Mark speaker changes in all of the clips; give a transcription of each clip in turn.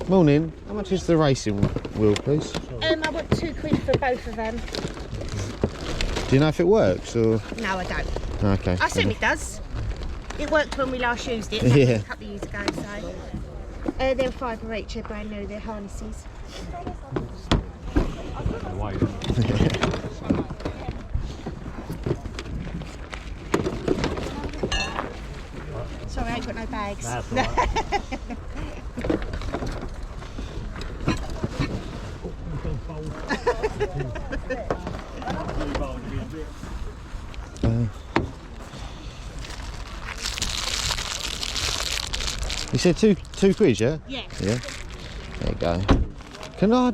Speaker 1: Morning. How much is the racing wheel, please?
Speaker 2: I want £2 for both of them.
Speaker 1: Do you know if it works or?
Speaker 2: No, I don't.
Speaker 1: Okay.
Speaker 2: I assume it does. It worked when we last used it.
Speaker 1: Yeah.
Speaker 2: A couple of years ago, so. They're £5 each. They're brand new. They're harnesses. Sorry, I ain't got no bags.
Speaker 3: That's all right.
Speaker 1: You said two quid, yeah?
Speaker 2: Yeah.
Speaker 1: Yeah. There you go. Can I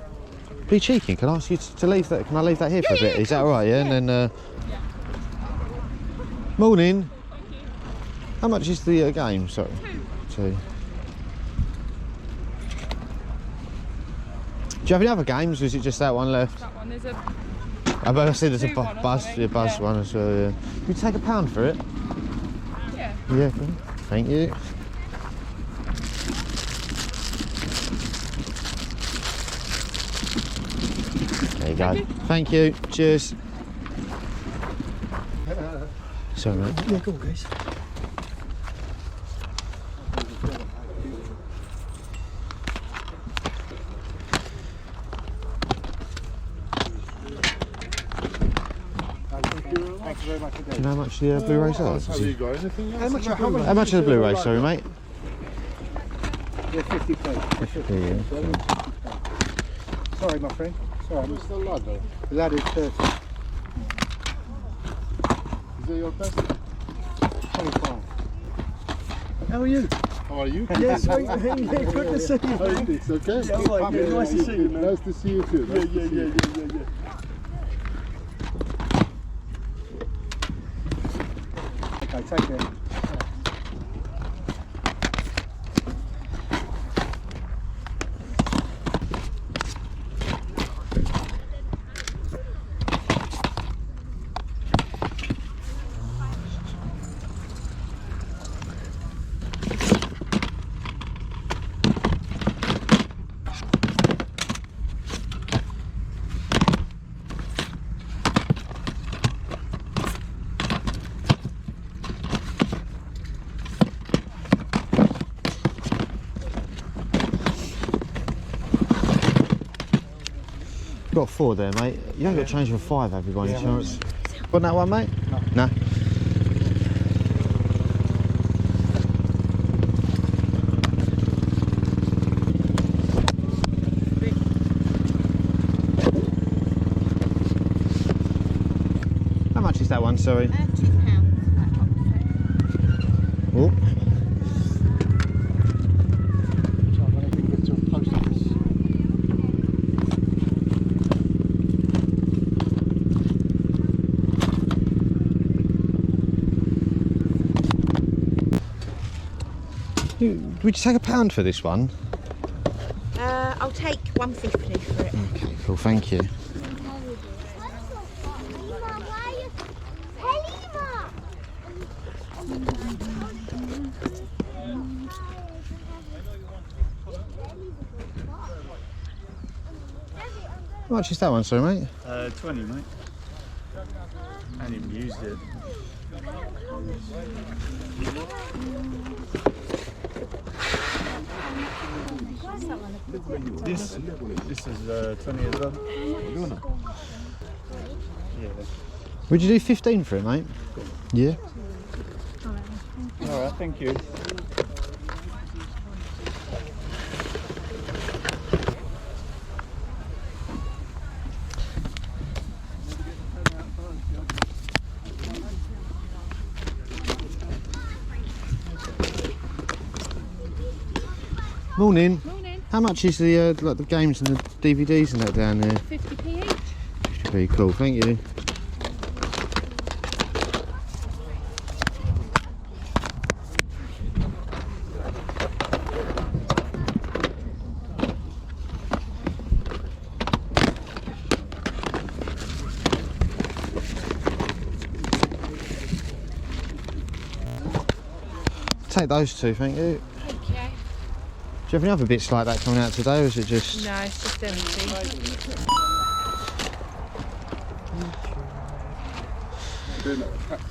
Speaker 1: be cheeky? Can I ask you to leave that? Can I leave that here for a bit? Is that all right? Yeah. And then. Morning. How much is the game? Sorry. Two. Do you have any other games, or is it just that one left?
Speaker 4: That one, there's a...
Speaker 1: I said there's a
Speaker 4: Two one, I
Speaker 1: buzz,
Speaker 4: think,
Speaker 1: yeah, buzz
Speaker 4: yeah.
Speaker 1: one as well. Yeah. You take £1 for it?
Speaker 4: Yeah.
Speaker 1: Yeah. Cool. Thank you. There you go. Thank you. Cheers. Sorry, mate.
Speaker 3: Yeah, go on, guys.
Speaker 1: Do you know how much the Blu-rays are?
Speaker 5: Have you got anything else?
Speaker 1: How much are the Blu-rays, sorry, mate?
Speaker 3: Yeah, 50p.
Speaker 1: 50, yeah.
Speaker 3: Sorry, my friend. Sorry,
Speaker 5: What's the lad though?
Speaker 3: the lad is 30.
Speaker 5: Is it your best?
Speaker 3: 25. How are you?
Speaker 5: How are you?
Speaker 3: Yeah, sweet. Yeah, good to see you.
Speaker 5: How are you? It's okay?
Speaker 3: Yeah, all right, yeah, nice to see you, man.
Speaker 5: Nice to see you too. Nice to see you.
Speaker 3: yeah. Okay, take care.
Speaker 1: Got 4 there, mate. You haven't got change for 5, have you, by any chance? Want that one, mate? No. How much is that one, sorry?
Speaker 2: £2.
Speaker 1: Oh.
Speaker 5: So I'm going to get to a post office.
Speaker 1: Would you take £1 for this one?
Speaker 2: I'll take £1.50 for it.
Speaker 1: Okay, cool, thank you. How much is that one, sorry, mate?
Speaker 3: 20, mate. I haven't even used it. This is 20 as well. Yeah.
Speaker 1: Would you do 15 for it, mate? Yeah.
Speaker 3: All right, thank you.
Speaker 1: Morning.
Speaker 4: Morning.
Speaker 1: How much is the like the games and the DVDs and that down there?
Speaker 4: 50p each.
Speaker 1: Very cool, thank you. Take those two, thank you.
Speaker 4: Thank you.
Speaker 1: you have any other bits like that coming out today, or is it just...
Speaker 4: No, it's just empty.
Speaker 3: Doing a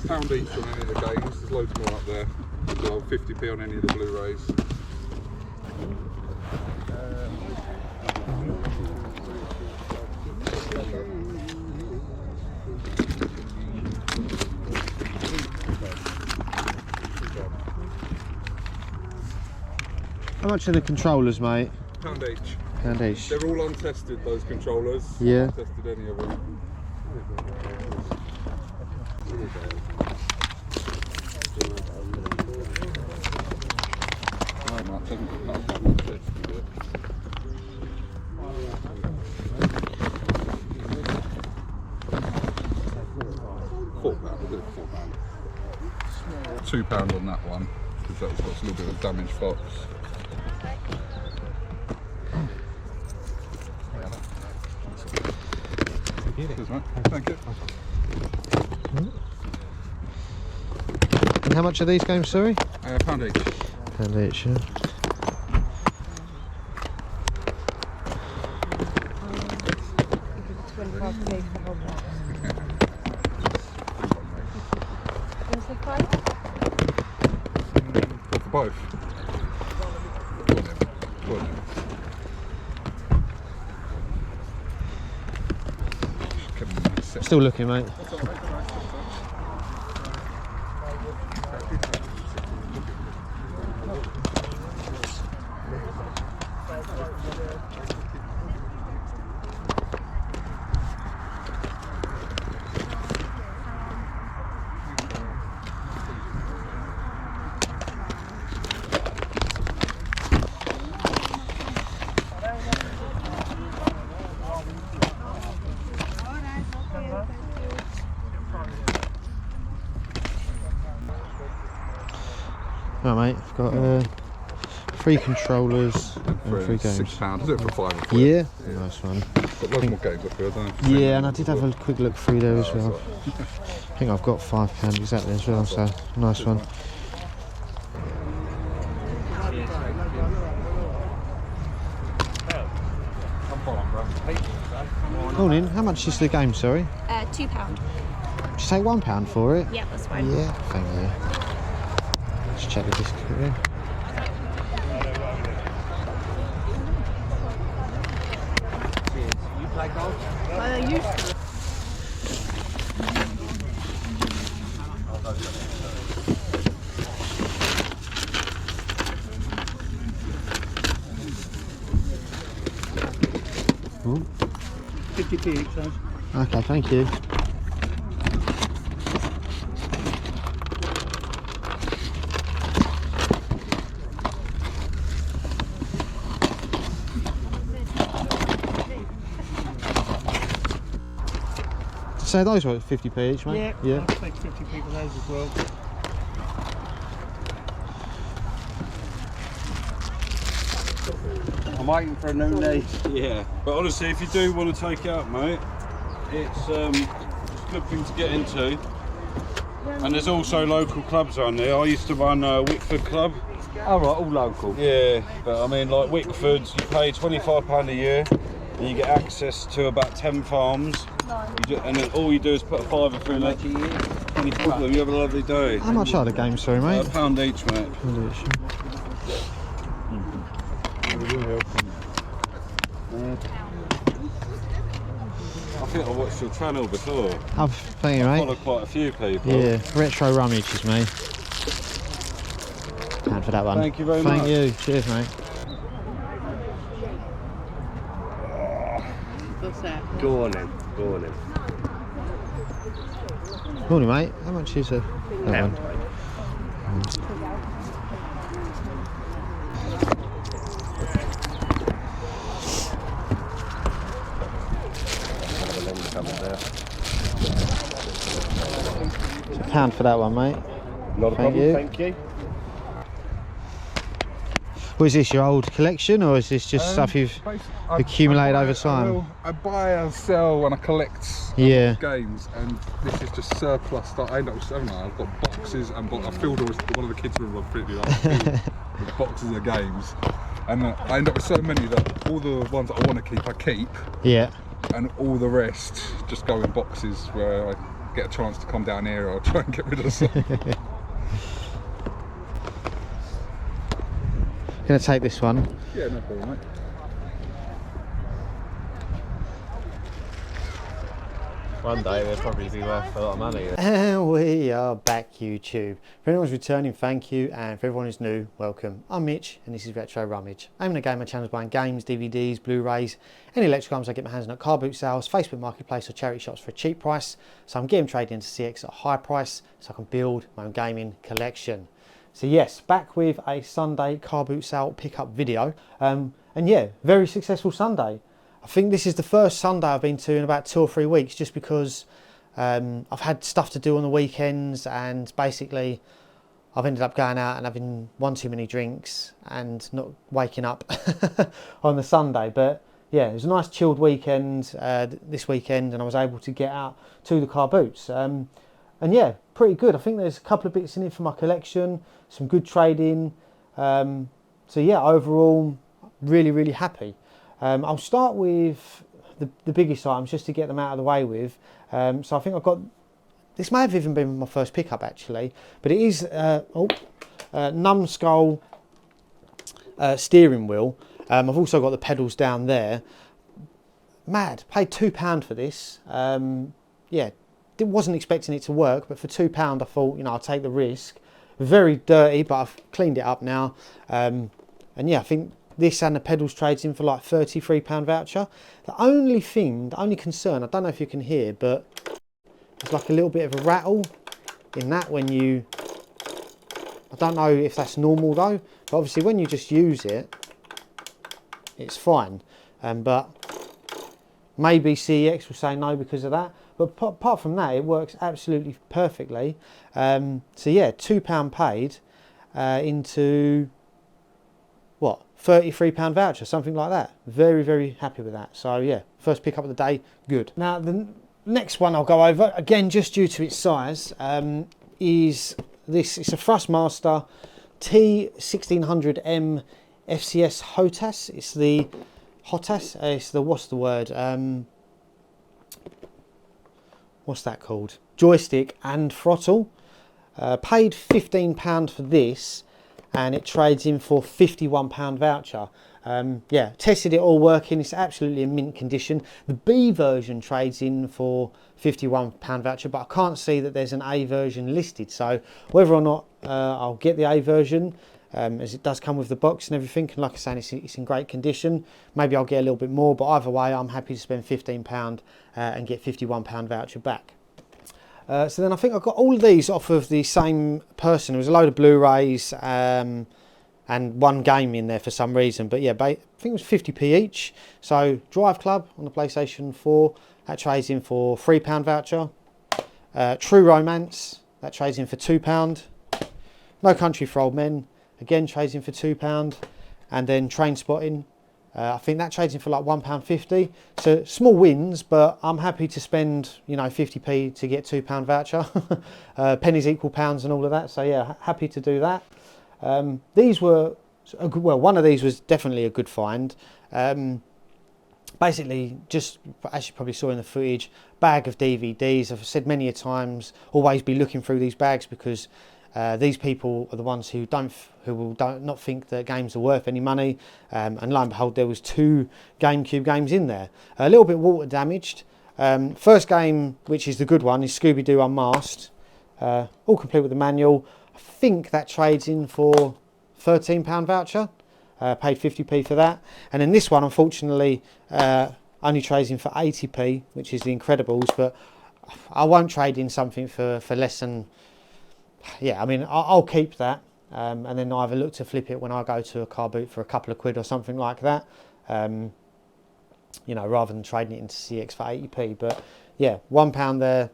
Speaker 3: pound each on any of the games. There's loads more up there. As well, 50p on any of the Blu-rays.
Speaker 1: How much are the controllers, mate?
Speaker 3: Pound each.
Speaker 1: Pound each.
Speaker 3: They're all untested, those controllers.
Speaker 1: Yeah.
Speaker 3: Haven't tested any of them. £2 on that one, because that's got a little bit of damaged box. Cheers, mate. Thank you.
Speaker 1: And how much are these games, sorry?
Speaker 3: Pound each.
Speaker 1: Pound each, yeah.
Speaker 3: For both. Go on then.
Speaker 1: Still looking, mate. Right, mate, I've got 3 controllers and 3 games.
Speaker 3: £6. I'll do it for £5.
Speaker 1: Yeah? Nice one.
Speaker 3: Got loads more games up here, don't I?
Speaker 1: Yeah, and I did have a quick look through there as well. I think I've got £5 exactly as well, so nice one. Morning, how much is the game, sorry?
Speaker 2: £2.
Speaker 1: Did you say £1 for it?
Speaker 2: Yeah, that's fine.
Speaker 1: Yeah, thank you. Let's check the disc here. Ooh.
Speaker 5: 50p each, guys.
Speaker 1: Okay, thank you. So those were 50p each, mate?
Speaker 5: Yeah. I'll take 50p for those as well.
Speaker 6: I'm waiting for a new knee.
Speaker 7: Yeah, but honestly, if you do want to take it up, mate, it's a good thing to get into. And there's also local clubs on there. I used to run Wickford Club.
Speaker 6: All right, all local.
Speaker 7: Yeah, but I mean, like Wickford's, you pay £25 a year, and you get access to about 10 farms. And then all you do is put a £5 through and let you You have a lovely day.
Speaker 1: How much are the games, sorry, mate?
Speaker 7: £1 each, mate.
Speaker 1: £1 each.
Speaker 7: I think I watched your channel before.
Speaker 1: Oh, thank you,
Speaker 7: I
Speaker 1: mate.
Speaker 7: follow quite a few people.
Speaker 1: Yeah, Retro Rummage is me. Pound for that one.
Speaker 7: Thank you very much.
Speaker 1: Thank you. Cheers, mate.
Speaker 4: What's that?
Speaker 6: Go on then. Go on then.
Speaker 1: Morning, mate. How much is that one? It's £1 for that one, mate.
Speaker 6: Not a
Speaker 1: Thank
Speaker 6: problem,
Speaker 1: you.
Speaker 6: thank you.
Speaker 1: Was this your old collection, or is this just stuff you've accumulated over time?
Speaker 3: I buy and sell and I collect
Speaker 1: Yeah.
Speaker 3: games, and this is just surplus stuff. I end up, I don't know, I've got boxes and I filled one of the kids' room. I've pretty like filled with boxes of games, And I end up with so many that all the ones that I want to keep, I keep,
Speaker 1: Yeah.
Speaker 3: and all the rest just go in boxes where I get a chance to come down here. I'll try and get rid of some.
Speaker 1: Gonna take this one.
Speaker 3: Yeah, no problem, mate.
Speaker 6: One day they'll probably be worth a lot of money.
Speaker 1: And we are back, YouTube. For anyone who's returning, thank you, and for everyone who's new, welcome. I'm Mitch, and this is Retro Rummage. Aiming to game my channel is buying games, DVDs, Blu-rays, any electrical items I get my hands on at car boot sales, Facebook Marketplace or charity shops for a cheap price. So I'm getting trading into CX at a high price so I can build my own gaming collection. So yes, back with a Sunday car boot sale pickup video. And yeah, very successful Sunday. I think this is the first Sunday I've been to in about 2 or 3 weeks, just because I've had stuff to do on the weekends, and basically I've ended up going out and having one too many drinks and not waking up on the Sunday. But yeah, it was a nice chilled weekend this weekend, and I was able to get out to the car boots. And yeah, pretty good. I think there's a couple of bits in it for my collection, some good trading. So yeah, overall, really happy. I'll start with the biggest items just to get them out of the way with. So I think I've got, this may have even been my first pickup actually, but it is Numbskull steering wheel. I've also got the pedals down there. Mad, paid £2 for this. Yeah, wasn't expecting it to work, but for £2 I thought, you know, I'll take the risk. Very dirty, but I've cleaned it up now. And yeah, I think this and the pedals trades in for like £33 voucher. The only concern, I don't know if you can hear, but there's like a little bit of a rattle in that when you, I don't know if that's normal though, but obviously when you just use it, it's fine. But maybe CEX will say no because of that. But apart from that, it works absolutely perfectly. So yeah, £2 paid into what, £33 voucher, something like that. Very happy with that. So yeah, first pickup of the day, good. Now the next one I'll go over, again just due to its size, is this. It's a Thrustmaster T1600M FCS HOTAS. It's the HOTAS, it's the, what's the word, what's that called? Joystick and throttle. Paid £15 for this, and it trades in for £51 voucher. Yeah, tested it all working. It's absolutely in mint condition. The B version trades in for £51 voucher, but I can't see that there's an A version listed. So whether or not I'll get the A version, as it does come with the box and everything, and like I say, it's in great condition. Maybe I'll get a little bit more, but either way, I'm happy to spend £15 and get £51 voucher back. So then I think I got all of these off of the same person. There was a load of Blu-rays and one game in there for some reason. But yeah, I think it was 50p each. So Drive Club on the PlayStation 4, that trades in for £3 voucher. True Romance, that trades in for £2. No Country for Old Men, again trades in for £2. And then Train Spotting, I think that trades in for like £1.50. So small wins, but I'm happy to spend, you know, 50p to get £2 voucher. Pennies equal pounds and all of that. So yeah, happy to do that. These were, well, one of these was definitely a good find. Basically, just as you probably saw in the footage, bag of DVDs. I've said many a times, always be looking through these bags, because these people are the ones who will not think that games are worth any money, and lo and behold, there was 2 GameCube games in there. A little bit water damaged. First game, which is the good one, is Scooby-Doo Unmasked, all complete with the manual. I think that trades in for £13 voucher. Paid 50p for that. And then this one, unfortunately, only trades in for 80p, which is The Incredibles, but I won't trade in something for less than, yeah, I mean, I'll keep that, and then either look to flip it when I go to a car boot for a couple of quid or something like that, you know, rather than trading it into CX for 80p. But yeah, £1 there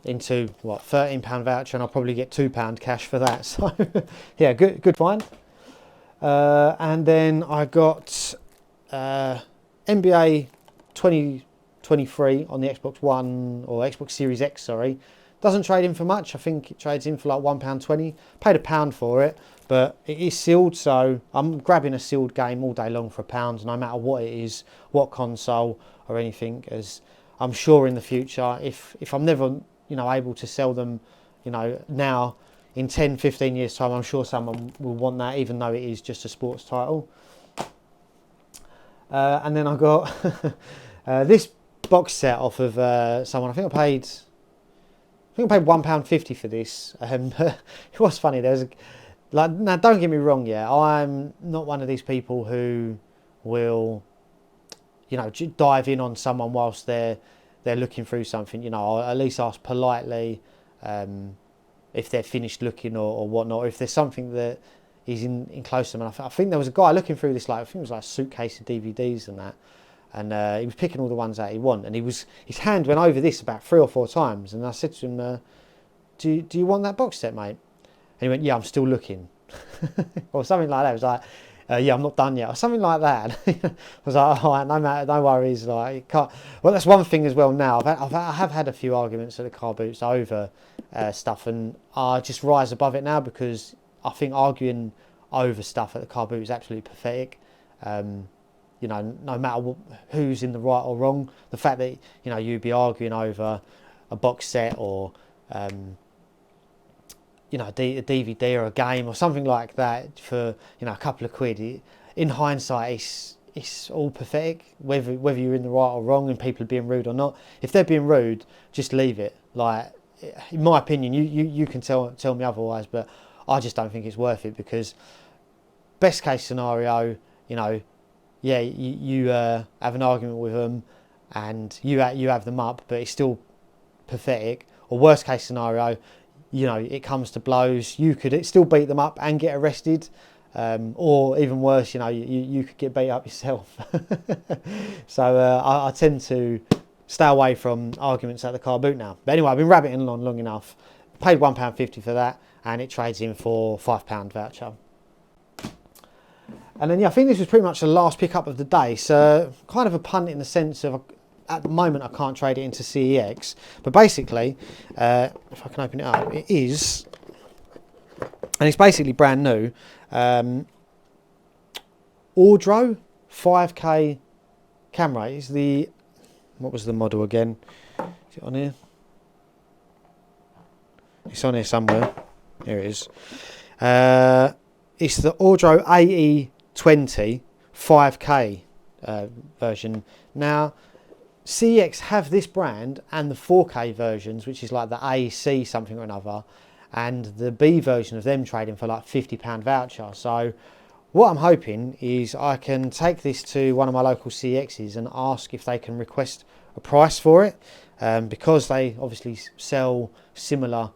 Speaker 1: into what, £13 voucher, and I'll probably get £2 cash for that. So yeah, good find. And then I got NBA 2023 on the Xbox One, or Xbox Series X, sorry. Doesn't trade in for much. I think it trades in for like £1.20. Paid £1 for it, but it is sealed, so I'm grabbing a sealed game all day long for £1, no matter what it is, what console or anything, as I'm sure in the future, if I'm never, you know, able to sell them, you know, now, in 10, 15 years time, I'm sure someone will want that, even though it is just a sports title. And then I got this box set off of someone. I think I paid £1.50 for this. It was funny. There was like, now don't get me wrong, yeah, I'm not one of these people who will, you know, dive in on someone whilst they're looking through something. You know, I'll at least ask politely if they're finished looking or whatnot, or if there's something that is in close to them. And I think there was a guy looking through this, like, I think it was like a suitcase of DVDs and that, and he was picking all the ones that he wanted, and his hand went over this about 3 or 4 times, and I said to him, do you want that box set, mate? And he went, yeah, I'm still looking. Or something like that. It was like, yeah, I'm not done yet, or something like that. I was like, all right, no worries. Like, can't. Well, that's one thing as well. Now I have had a few arguments at the car boots over stuff, and I just rise above it now, because I think arguing over stuff at the car boot is absolutely pathetic. You know, no matter who's in the right or wrong, the fact that, you know, you'd be arguing over a box set or you know, a DVD or a game or something like that for, you know, a couple of quid. In hindsight, it's all pathetic, whether you're in the right or wrong and people are being rude or not. If they're being rude, just leave it. Like, in my opinion, you can tell me otherwise, but I just don't think it's worth it, because best case scenario, you know, yeah, you have an argument with them and you have them up, but it's still pathetic. Or worst case scenario, you know, it comes to blows, you could still beat them up and get arrested, or even worse, you know, you could get beat up yourself. So I tend to stay away from arguments at the car boot now. But anyway, I've been rabbiting on long enough. Paid £1.50 for that, and it trades in for £5 voucher. And then, yeah, I think this was pretty much the last pickup of the day. So kind of a punt in the sense of, at the moment I can't trade it into CEX, but basically, if I can open it up, it is, and it's basically brand new, Audro 5K camera. Is the, what was the model again? Is it on here? It's on here somewhere. Here it is. It's the Audro AE20 5K version. Now, CEX have this brand and the 4K versions, which is like the AEC something or another, and the B version of them trading for like £50 voucher. So what I'm hoping is I can take this to one of my local CEXs and ask if they can request a price for it, because they obviously sell similar,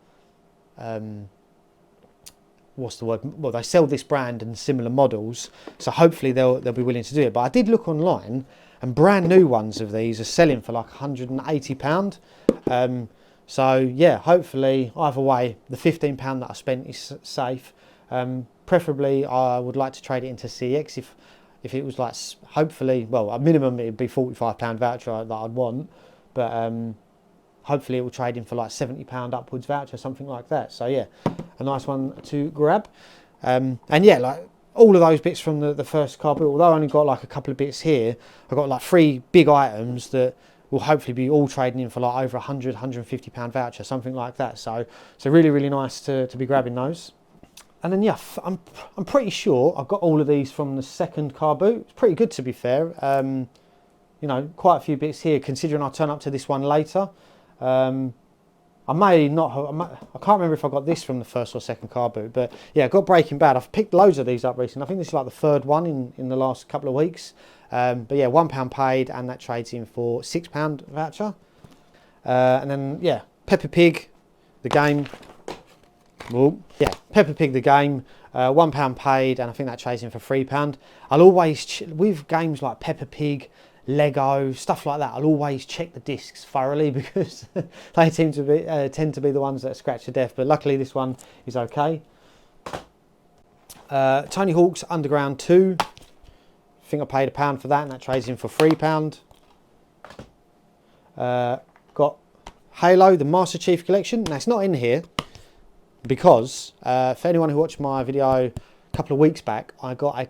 Speaker 1: what's the word? Well, they sell this brand and similar models, so hopefully they'll be willing to do it. But I did look online, and brand new ones of these are selling for like £180. So yeah, hopefully either way, the £15 that I spent is safe. Preferably, I would like to trade it into CEX if it was like, hopefully, well, at minimum it'd be £45 voucher that I'd want, but hopefully it will trade in for like £70 upwards voucher, something like that. So yeah, a nice one to grab. And yeah, like all of those bits from the first car boot, although I only got like a couple of bits here, I got like 3 big items that will hopefully be all trading in for like over £100–150 voucher, something like that. So really, really nice to be grabbing those. And then yeah, I'm pretty sure I got all of these from the second car boot. It's pretty good, to be fair. You know, quite a few bits here, considering I'll turn up to this one later. I may not have, I can't remember if I got this from the first or second car boot, but yeah, I got Breaking Bad. I've picked loads of these up recently. I think this is like the 3rd one in the last couple of weeks. But yeah, £1 paid, and that trades in for £6 voucher. And then yeah, Peppa Pig, the game. Well, yeah, Peppa Pig the game, £1 paid, and I think that trades in for £3. I'll always, with games like Peppa Pig, Lego, stuff like that, I'll always check the discs thoroughly, because they tend to be the ones that scratch to death. But luckily this one is okay. Tony Hawk's Underground 2. I think I paid £1 for that, and that trades in for £3. Got Halo, the Master Chief Collection. Now it's not in here, because for anyone who watched my video couple of weeks back, I got a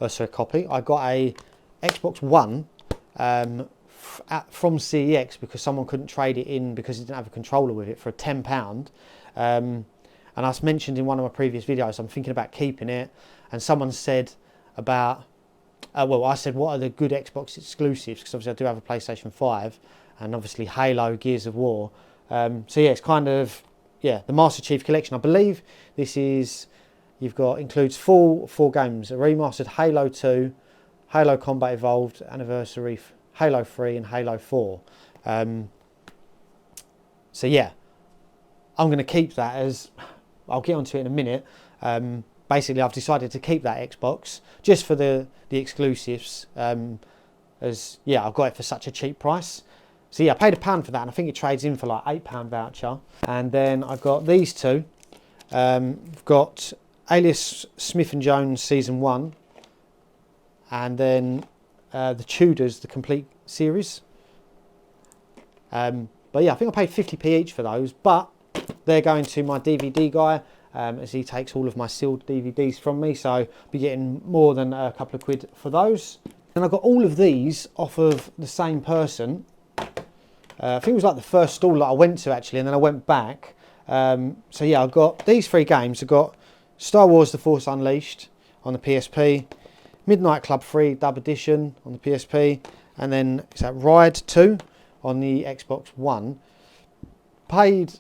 Speaker 1: I got a Xbox One from CEX because someone couldn't trade it in because it didn't have a controller with it for £10. And I mentioned in one of my previous videos, I'm thinking about keeping it. And someone said about, I said, what are the good Xbox exclusives? Because obviously I do have a PlayStation 5 and obviously Halo, Gears of War. So yeah, it's kind of, the Master Chief Collection. I believe this is, includes four games, a remastered Halo 2, Halo Combat Evolved Anniversary, Halo 3 and Halo 4. So yeah, I'm going to keep that as, I'll get onto it in a minute. Basically, I've decided to keep that Xbox just for the exclusives, as I've got it for such a cheap price. So yeah, I paid £1 for that, and I think it trades in for like £8 voucher. And then I've got these two. I've got Alias Smith and Jones Season 1, and then the Tudors, the complete series. But yeah, I think I paid 50p each for those, but they're going to my DVD guy, as he takes all of my sealed DVDs from me, so I'll be getting more than a couple of quid for those. And I got all of these off of the same person. I think it was like the first stall that I went to actually, and then I went back. So yeah, I've got these 3 games. I've got Star Wars The Force Unleashed on the PSP, Midnight Club 3 Dub Edition on the PSP, and then is that Ride 2 on the Xbox One. Paid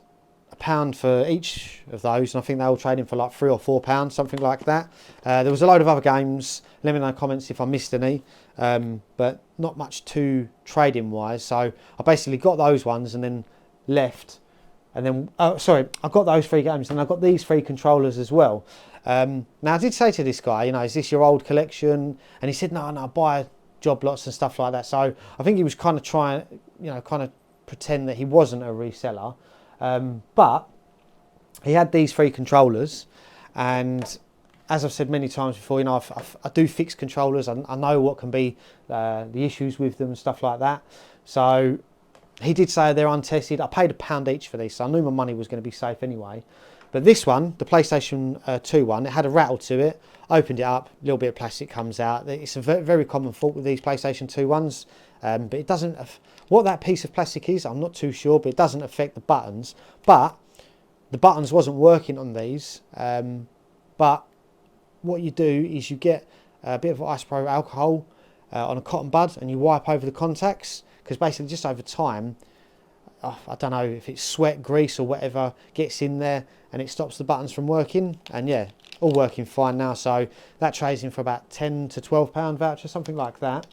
Speaker 1: £1 for each of those, and I think they all trading for like £3 or £4, something like that. There was a load of other games. Let me know in the comments if I missed any, but not much to trading wise. So I basically got those ones and then left, and then I got those 3 games, and I got these 3 controllers as well. Now I did say to this guy, is this your old collection? And he said no, buy job lots and stuff like that. So I think he was kind of trying, kind of pretend that he wasn't a reseller. But he had these 3 controllers, and as I've said many times before, I do fix controllers. I know what can be the issues with them and stuff like that. So he did say they're untested. I paid £1 each for these, so I knew my money was going to be safe anyway. But this one, the PlayStation 2 one, it had a rattle to it. Opened it up, a little bit of plastic comes out. It's a very common fault with these PlayStation 2 ones. But it doesn't, what that piece of plastic is, I'm not too sure, but it doesn't affect the buttons. But the buttons wasn't working on these. But what you do is you get a bit of isopropyl alcohol on a cotton bud, and you wipe over the contacts, because basically just over time, I don't know if it's sweat, grease or whatever gets in there, and it stops the buttons from working. And yeah, all working fine now. So that trades in for about £10 to £12 voucher, something like that.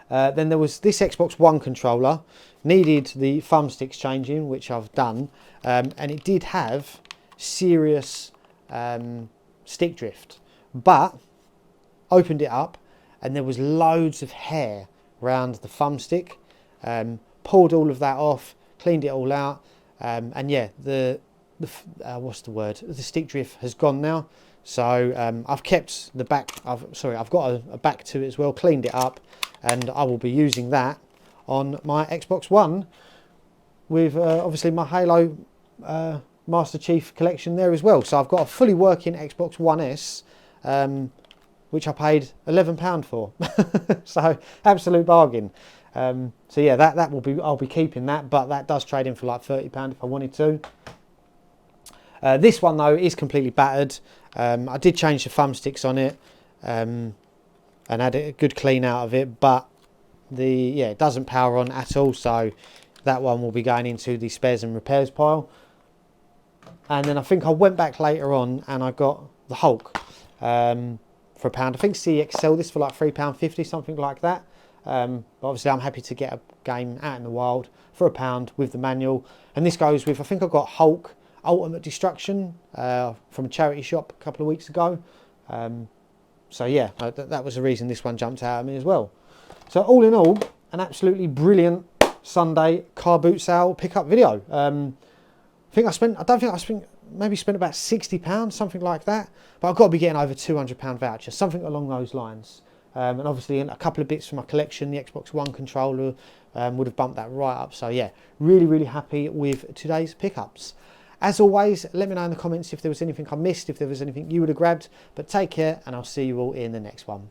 Speaker 1: Then there was this Xbox One controller, needed the thumbsticks changing, which I've done, and it did have serious stick drift, but opened it up and there was loads of hair around the thumbstick. Pulled all of that off, cleaned it all out, and yeah, the stick drift has gone now. So I've kept the back. I've got a back to it as well. Cleaned it up, and I will be using that on my Xbox One with obviously my Halo Master Chief collection there as well. So I've got a fully working Xbox One S, which I paid £11 for. So absolute bargain. So yeah, that will be. I'll be keeping that, but that does trade in for like £30 if I wanted to. This one though is completely battered. I did change the thumbsticks on it and had a good clean out of it, but it doesn't power on at all. So that one will be going into the spares and repairs pile. And then I think I went back later on and I got the Hulk for £1. I think CEX sell this for like £3.50, something like that. But obviously I'm happy to get a game out in the wild for £1 with the manual. And this goes with, I think I got Hulk Ultimate Destruction from a charity shop a couple of weeks ago. So yeah, that was the reason this one jumped out at me as well. So all in all, an absolutely brilliant Sunday car boot sale pickup video. I don't think I spent about £60, something like that. But I've got to be getting over £200 voucher, something along those lines. And obviously a couple of bits from my collection, the Xbox One controller would have bumped that right up. So yeah, really happy with today's pickups. As always, let me know in the comments if there was anything I missed, if there was anything you would have grabbed. But take care, and I'll see you all in the next one.